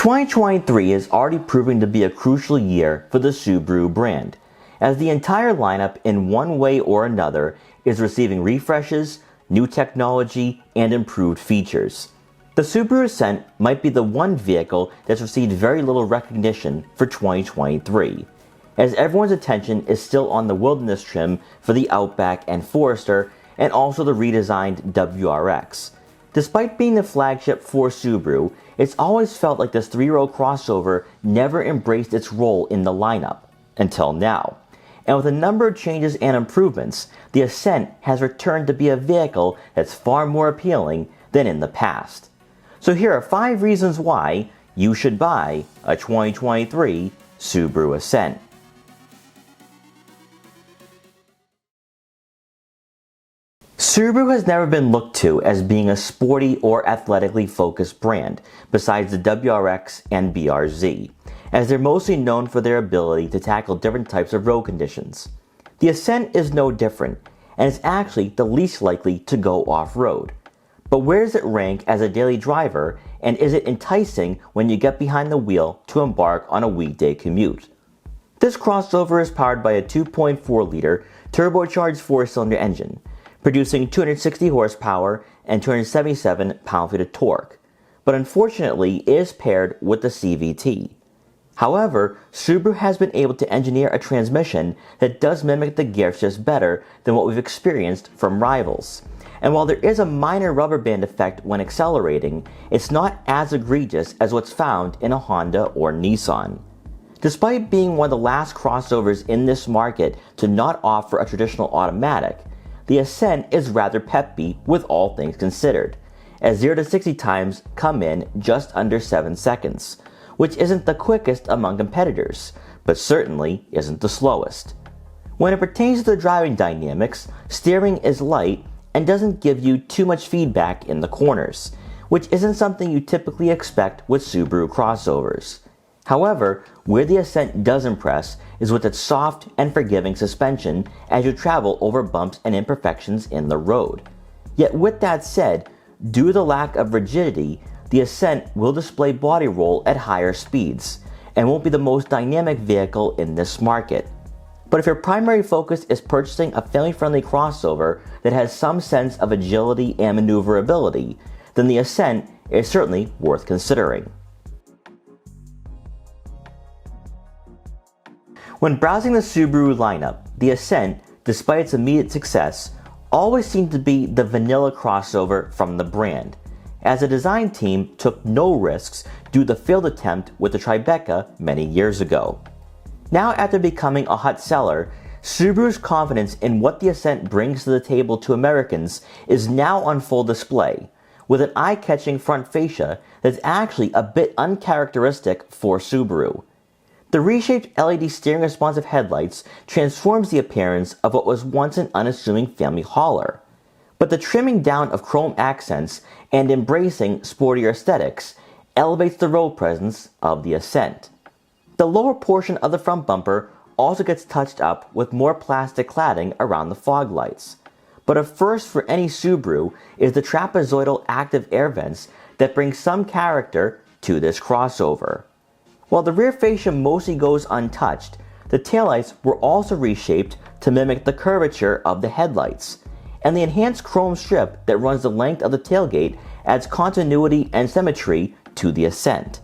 2023 is already proving to be a crucial year for the Subaru brand, as the entire lineup in one way or another is receiving refreshes, new technology, and improved features. The Subaru Ascent might be the one vehicle that's received very little recognition for 2023, as everyone's attention is still on the wilderness trim for the Outback and Forester, and also the redesigned WRX. Despite being the flagship for Subaru, it's always felt like this three-row crossover never embraced its role in the lineup, until now. And with a number of changes and improvements, the Ascent has returned to be a vehicle that's far more appealing than in the past. So here are 5 reasons why you should buy a 2023 Subaru Ascent. Subaru has never been looked to as being a sporty or athletically focused brand, besides the WRX and BRZ, as they're mostly known for their ability to tackle different types of road conditions. The Ascent is no different, and is actually the least likely to go off-road. But where does it rank as a daily driver, and is it enticing when you get behind the wheel to embark on a weekday commute? This crossover is powered by a 2.4-liter turbocharged 4-cylinder engine, producing 260 horsepower and 277 pound-feet of torque, but unfortunately is paired with the CVT. However, Subaru has been able to engineer a transmission that does mimic the gear shifts better than what we've experienced from rivals. And while there is a minor rubber band effect when accelerating, it's not as egregious as what's found in a Honda or Nissan. Despite being one of the last crossovers in this market to not offer a traditional automatic, the Ascent is rather peppy with all things considered, as 0 to 60 times come in just under 7 seconds, which isn't the quickest among competitors, but certainly isn't the slowest. When it pertains to the driving dynamics, steering is light and doesn't give you too much feedback in the corners, which isn't something you typically expect with Subaru crossovers. However, where the Ascent does impress is with its soft and forgiving suspension as you travel over bumps and imperfections in the road. Yet with that said, due to the lack of rigidity, the Ascent will display body roll at higher speeds, and won't be the most dynamic vehicle in this market. But if your primary focus is purchasing a family-friendly crossover that has some sense of agility and maneuverability, then the Ascent is certainly worth considering. When browsing the Subaru lineup, the Ascent, despite its immediate success, always seemed to be the vanilla crossover from the brand, as the design team took no risks due to the failed attempt with the Tribeca many years ago. Now, after becoming a hot seller, Subaru's confidence in what the Ascent brings to the table to Americans is now on full display, with an eye-catching front fascia that's actually a bit uncharacteristic for Subaru. The reshaped LED steering responsive headlights transforms the appearance of what was once an unassuming family hauler. But the trimming down of chrome accents and embracing sportier aesthetics elevates the road presence of the Ascent. The lower portion of the front bumper also gets touched up with more plastic cladding around the fog lights. But a first for any Subaru is the trapezoidal active air vents that bring some character to this crossover. While the rear fascia mostly goes untouched, the taillights were also reshaped to mimic the curvature of the headlights, and the enhanced chrome strip that runs the length of the tailgate adds continuity and symmetry to the Ascent.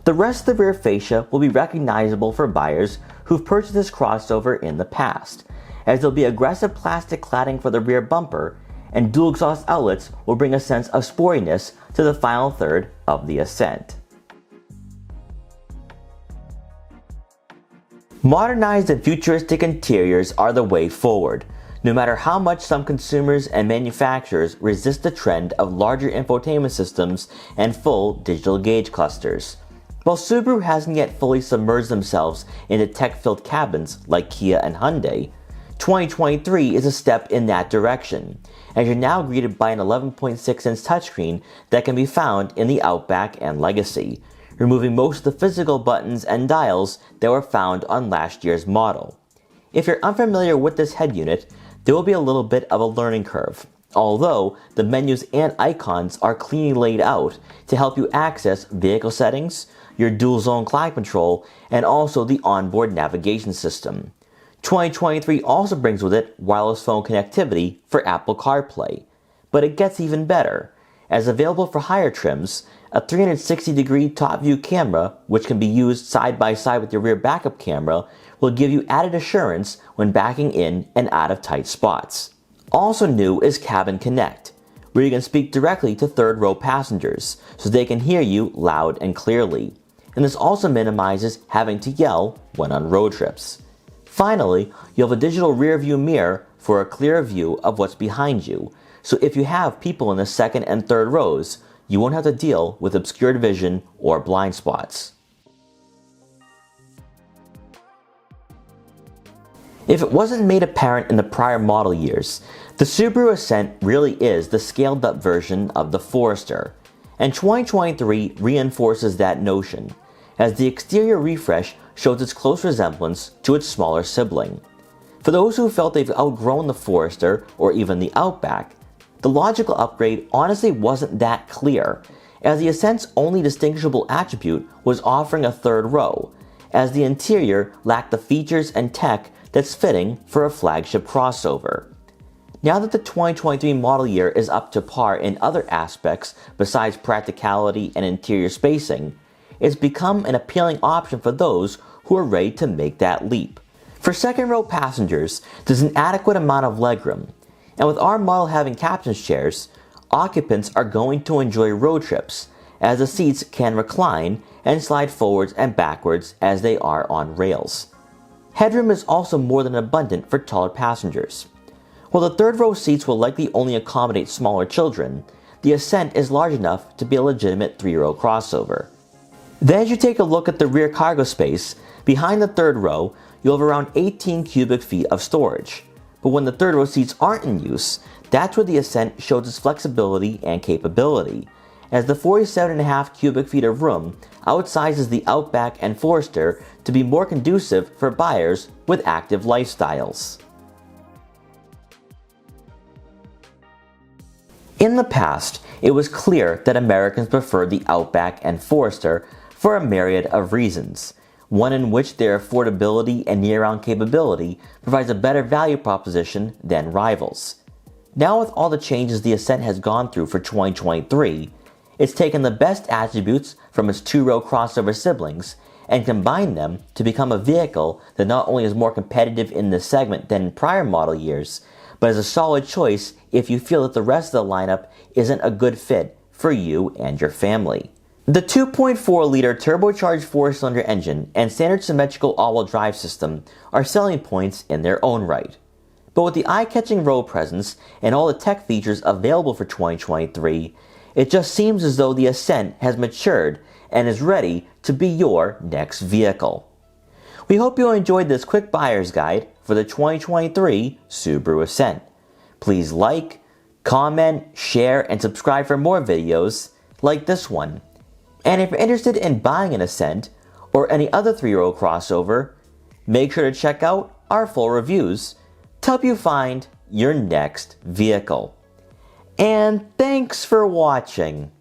The rest of the rear fascia will be recognizable for buyers who've purchased this crossover in the past, as there'll be aggressive plastic cladding for the rear bumper, and dual exhaust outlets will bring a sense of sportiness to the final third of the Ascent. Modernized and futuristic interiors are the way forward, no matter how much some consumers and manufacturers resist the trend of larger infotainment systems and full digital gauge clusters. While Subaru hasn't yet fully submerged themselves into tech-filled cabins like Kia and Hyundai, 2023 is a step in that direction, as you're now greeted by an 11.6-inch touchscreen that can be found in the Outback and Legacy, removing most of the physical buttons and dials that were found on last year's model. If you're unfamiliar with this head unit, there will be a little bit of a learning curve, although the menus and icons are cleanly laid out to help you access vehicle settings, your dual zone climate control, and also the onboard navigation system. 2023 also brings with it wireless phone connectivity for Apple CarPlay. But it gets even better. As available for higher trims, a 360-degree top view camera, which can be used side by side with your rear backup camera, will give you added assurance when backing in and out of tight spots. Also new is Cabin Connect, where you can speak directly to third row passengers so they can hear you loud and clearly. And this also minimizes having to yell when on road trips. Finally, you have a digital rear view mirror for a clear view of what's behind you, so if you have people in the second and third rows, you won't have to deal with obscured vision or blind spots. If it wasn't made apparent in the prior model years, the Subaru Ascent really is the scaled up version of the Forester, and 2023 reinforces that notion, as the exterior refresh shows its close resemblance to its smaller sibling. For those who felt they've outgrown the Forester or even the Outback, the logical upgrade honestly wasn't that clear, as the Ascent's only distinguishable attribute was offering a third row, as the interior lacked the features and tech that's fitting for a flagship crossover. Now that the 2023 model year is up to par in other aspects besides practicality and interior spacing, it's become an appealing option for those who are ready to make that leap. For second row passengers, there's an adequate amount of legroom, and with our model having captain's chairs, occupants are going to enjoy road trips, as the seats can recline and slide forwards and backwards as they are on rails. Headroom is also more than abundant for taller passengers. While the third row seats will likely only accommodate smaller children, the Ascent is large enough to be a legitimate 3-row crossover. Then as you take a look at the rear cargo space, behind the third row, you'll have around 18 cubic feet of storage. But when the third row seats aren't in use, that's where the Ascent shows its flexibility and capability, as the 47.5 cubic feet of room outsizes the Outback and Forester to be more conducive for buyers with active lifestyles. In the past, it was clear that Americans preferred the Outback and Forester for a myriad of reasons, one in which their affordability and year-round capability provides a better value proposition than rivals. Now with all the changes the Ascent has gone through for 2023, it's taken the best attributes from its 2-row crossover siblings and combined them to become a vehicle that not only is more competitive in this segment than in prior model years, but is a solid choice if you feel that the rest of the lineup isn't a good fit for you and your family. The 2.4-liter turbocharged 4-cylinder engine and standard symmetrical all-wheel drive system are selling points in their own right. But with the eye-catching road presence and all the tech features available for 2023, it just seems as though the Ascent has matured and is ready to be your next vehicle. We hope you enjoyed this quick buyer's guide for the 2023 Subaru Ascent. Please like, comment, share, and subscribe for more videos like this one. And if you're interested in buying an Ascent or any other 3-row crossover, make sure to check out our full reviews to help you find your next vehicle. And thanks for watching.